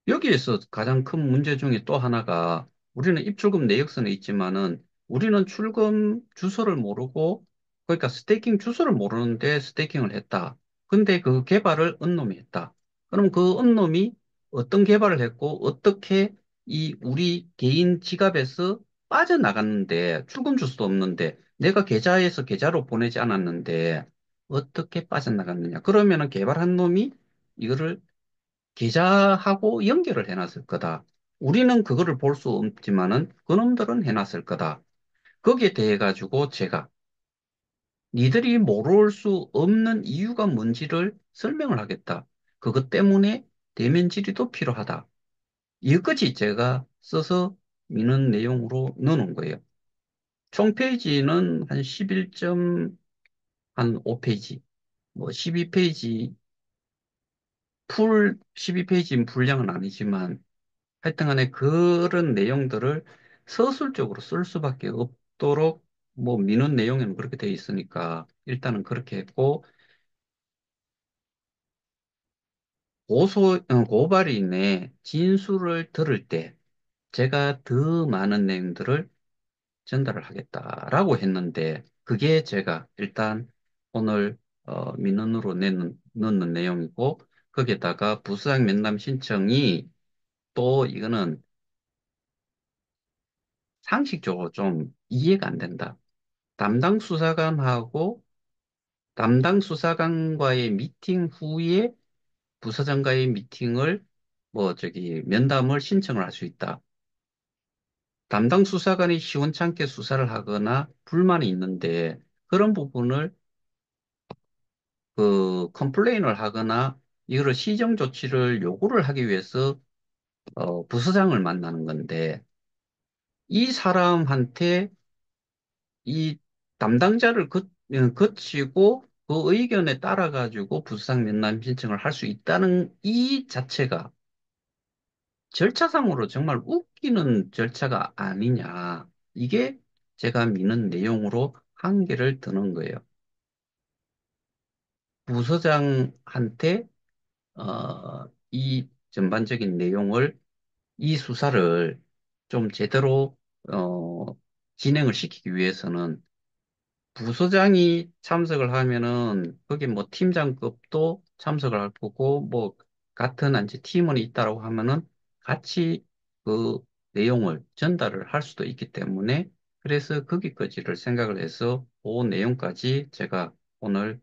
여기에서 가장 큰 문제 중에 또 하나가 우리는 입출금 내역서는 있지만은 우리는 출금 주소를 모르고 그러니까 스테이킹 주소를 모르는데 스테이킹을 했다. 근데 그 개발을 은놈이 했다. 그럼 그 은놈이 어떤 개발을 했고 어떻게 이 우리 개인 지갑에서 빠져나갔는데 출금 주소도 없는데 내가 계좌에서 계좌로 보내지 않았는데 어떻게 빠져나갔느냐. 그러면은 개발한 놈이 이거를 기자하고 연결을 해놨을 거다. 우리는 그거를 볼 수 없지만은 그놈들은 해놨을 거다. 거기에 대해 가지고 제가 니들이 모를 수 없는 이유가 뭔지를 설명을 하겠다. 그것 때문에 대면 질의도 필요하다. 이것까지 제가 써서 미는 내용으로 넣어놓은 거예요. 총 페이지는 한 11.5페이지, 뭐 12페이지, 풀 12페이지 분량은 아니지만 하여튼 간에 그런 내용들을 서술적으로 쓸 수밖에 없도록 뭐 민원 내용에는 그렇게 돼 있으니까 일단은 그렇게 했고 고발인의 진술을 들을 때 제가 더 많은 내용들을 전달을 하겠다라고 했는데 그게 제가 일단 오늘 민원으로 넣는 내용이고 거기에다가 부수장 면담 신청이 또 이거는 상식적으로 좀 이해가 안 된다. 담당 수사관하고 담당 수사관과의 미팅 후에 부서장과의 미팅을 면담을 신청을 할 수 있다. 담당 수사관이 시원찮게 수사를 하거나 불만이 있는데 그런 부분을 컴플레인을 하거나 이거를 시정 조치를 요구를 하기 위해서 부서장을 만나는 건데 이 사람한테 이 담당자를 거치고 그 의견에 따라 가지고 부수상 면담 신청을 할 수 있다는 이 자체가 절차상으로 정말 웃기는 절차가 아니냐. 이게 제가 미는 내용으로 한계를 드는 거예요. 부서장한테 이 전반적인 내용을 이 수사를 좀 제대로 어, 진행을 시키기 위해서는 부서장이 참석을 하면은 거기 뭐 팀장급도 참석을 할 거고 뭐 같은 이제 팀원이 있다라고 하면은 같이 그 내용을 전달을 할 수도 있기 때문에 그래서 거기까지를 생각을 해서 그 내용까지 제가 오늘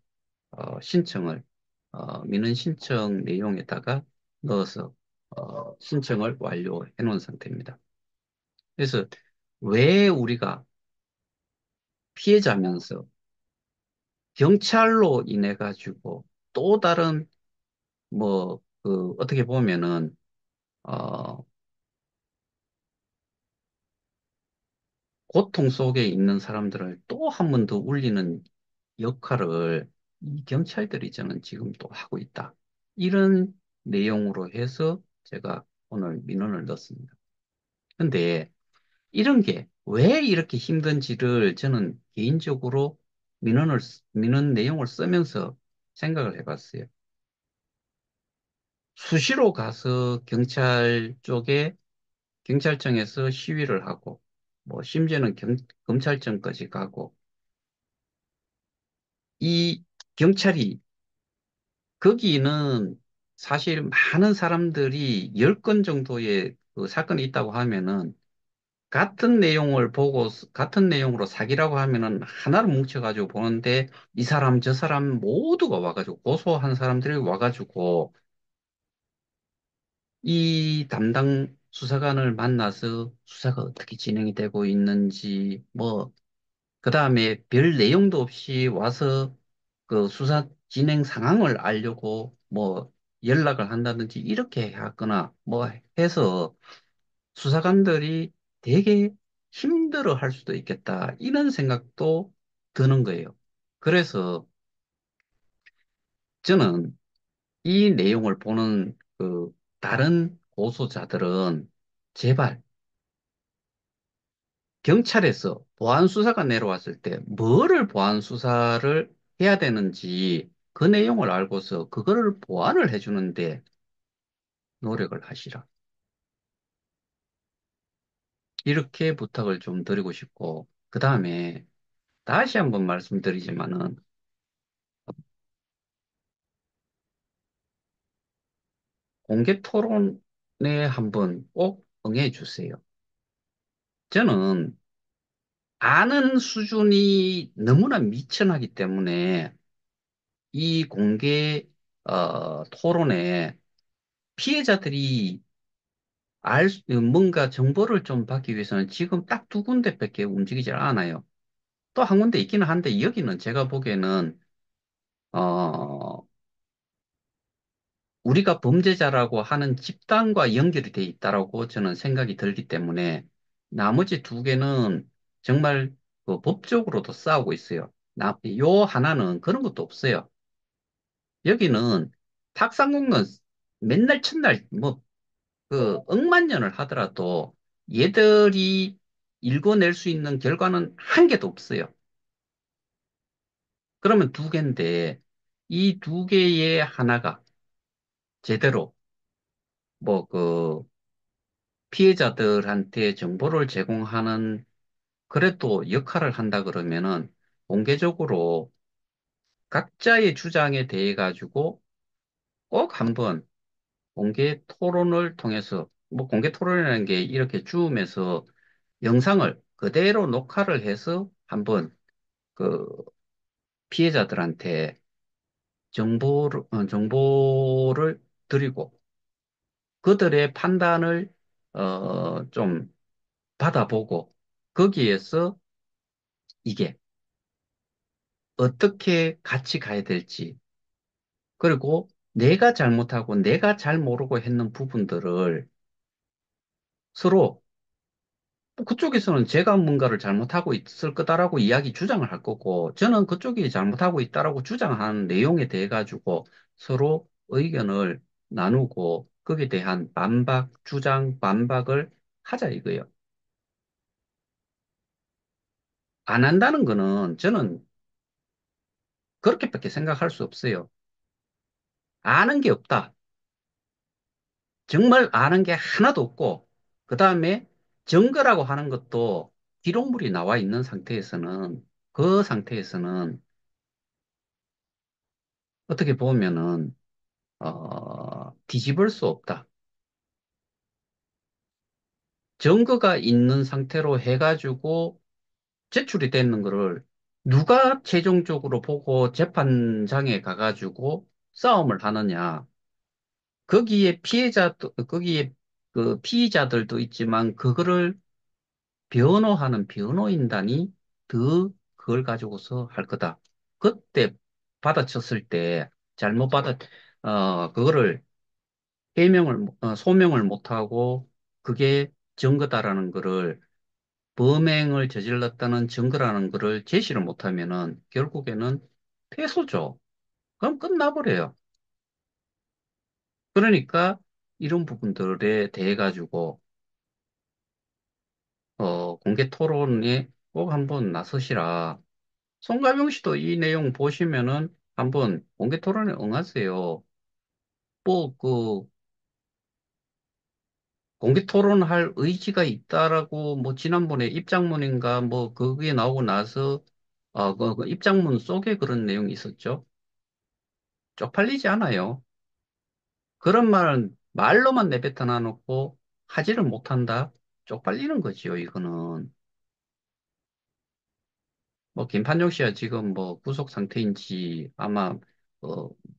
민원 신청 내용에다가 넣어서 신청을 완료해 놓은 상태입니다. 그래서 왜 우리가 피해자면서 경찰로 인해 가지고 또 다른 어떻게 보면은 어 고통 속에 있는 사람들을 또 한 번 더 울리는 역할을 이 경찰들이 저는 지금 또 하고 있다. 이런 내용으로 해서 제가 오늘 민원을 넣었습니다. 근데 이런 게 왜 이렇게 힘든지를 저는 개인적으로 민원 내용을 쓰면서 생각을 해봤어요. 수시로 가서 경찰청에서 시위를 하고, 뭐, 심지어는 검찰청까지 가고, 이 경찰이, 거기는 사실 많은 사람들이 10건 정도의 그 사건이 있다고 하면은, 같은 내용으로 사기라고 하면은 하나를 뭉쳐가지고 보는데, 이 사람, 저 사람 모두가 와가지고, 고소한 사람들이 와가지고, 이 담당 수사관을 만나서 수사가 어떻게 진행이 되고 있는지, 뭐, 그 다음에 별 내용도 없이 와서 그 수사 진행 상황을 알려고 뭐 연락을 한다든지 이렇게 하거나 뭐 해서 수사관들이 되게 힘들어 할 수도 있겠다. 이런 생각도 드는 거예요. 그래서 저는 이 내용을 보는 그 다른 고소자들은 제발 경찰에서 보안 수사가 내려왔을 때 뭐를 보안 수사를 해야 되는지 그 내용을 알고서 그거를 보완을 해주는데 노력을 하시라. 이렇게 부탁을 좀 드리고 싶고, 그 다음에 다시 한번 말씀드리지만은 공개 토론에 한번 꼭 응해 주세요. 저는 아는 수준이 너무나 미천하기 때문에 이 공개 토론에 피해자들이 뭔가 정보를 좀 받기 위해서는 지금 딱 두 군데밖에 움직이질 않아요. 또 한 군데 있기는 한데 여기는 제가 보기에는 어, 우리가 범죄자라고 하는 집단과 연결이 돼 있다라고 저는 생각이 들기 때문에 나머지 두 개는 정말 그 법적으로도 싸우고 있어요. 요 하나는 그런 것도 없어요. 여기는 탁상공론 맨날 첫날 뭐 그 억만 년을 하더라도 얘들이 읽어낼 수 있는 결과는 한 개도 없어요. 그러면 두 개인데 이 두 개의 하나가 제대로 뭐 그 피해자들한테 정보를 제공하는 그래도 역할을 한다 그러면은 공개적으로 각자의 주장에 대해 가지고 꼭 한번 공개 토론을 통해서 뭐 공개 토론이라는 게 이렇게 줌에서 영상을 그대로 녹화를 해서 한번 그 피해자들한테 정보를 드리고 그들의 판단을 좀 받아보고 거기에서 이게 어떻게 같이 가야 될지 그리고 내가 잘못하고 내가 잘 모르고 했는 부분들을 서로 그쪽에서는 제가 뭔가를 잘못하고 있을 거다라고 이야기 주장을 할 거고, 저는 그쪽이 잘못하고 있다라고 주장하는 내용에 대해 가지고 서로 의견을 나누고, 거기에 대한 주장, 반박을 하자 이거예요. 안 한다는 거는 저는 그렇게밖에 생각할 수 없어요. 아는 게 없다. 정말 아는 게 하나도 없고, 그 다음에 증거라고 하는 것도 기록물이 나와 있는 상태에서는, 그 상태에서는 어떻게 보면은 뒤집을 수 없다. 증거가 있는 상태로 해가지고 제출이 되는 거를 누가 최종적으로 보고 재판장에 가가지고 싸움을 하느냐. 거기에 그 피의자들도 있지만 그거를 변호하는 변호인단이 더 그걸 가지고서 할 거다. 그때 받아쳤을 때 잘못 그거를 소명을 못하고 그게 증거다라는 거를 범행을 저질렀다는 증거라는 거를 제시를 못하면은 결국에는 패소죠. 그럼 끝나버려요. 그러니까 이런 부분들에 대해 가지고 공개 토론에 꼭 한번 나서시라. 송가명 씨도 이 내용 보시면은 한번 공개 토론에 응하세요. 뭐그 공개 토론할 의지가 있다라고 뭐 지난번에 입장문인가 뭐 그게 나오고 나서 그 입장문 속에 그런 내용이 있었죠. 쪽팔리지 않아요. 그런 말은 말로만 내뱉어 놓고 하지를 못한다. 쪽팔리는 거지요, 이거는. 뭐 김판용 씨가 지금 뭐 구속 상태인지 아마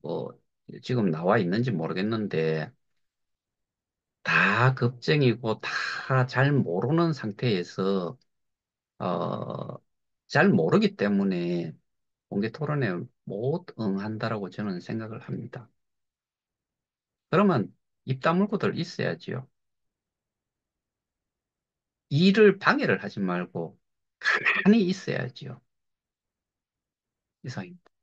뭐 지금 나와 있는지 모르겠는데 다 겁쟁이고 다 잘 모르는 상태에서 어, 잘 모르기 때문에 공개 토론에 못 응한다라고 저는 생각을 합니다. 그러면 입 다물고들 있어야지요. 일을 방해를 하지 말고 가만히 있어야지요. 이상입니다.